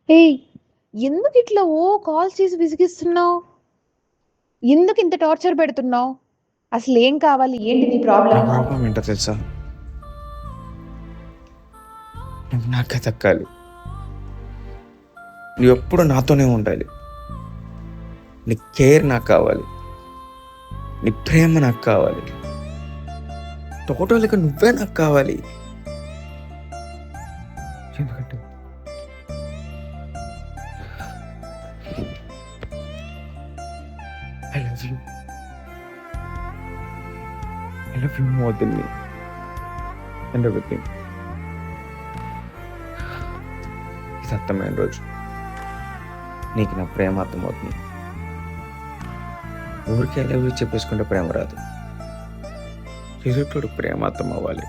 ఏయ్! ఎందుకిట్లా కాల్స్ చేసి విసిగిస్తున్నావు? ఎందుకింత టార్చర్ పెడుతున్నావు? అసలేం కావాలి? ఏంటి నీ నా ప్రాబ్లమ్? ప్రాబ్లం ఏంటో తెలుసా? నువ్వు నాకే దక్కాలి. నువ్వు ఎప్పుడు నాతోనే ఉండాలి. నీ కేర్ నాకు కావాలి. నీ ప్రేమ నాకు కావాలి. టోటల్‌గా నువ్వే నాకు కావాలి. ఎందుకంటే I love you. I love you more than me and everything. ఇది అర్థమైన రోజు నీకు నా ప్రేమ అర్థమవుతుంది. ఊరికే ఐ లవ్ యూ చెప్పేసుకుంటే ప్రేమ రాదు. ఎదుటోడు ప్రేమ అర్థం అవ్వాలి.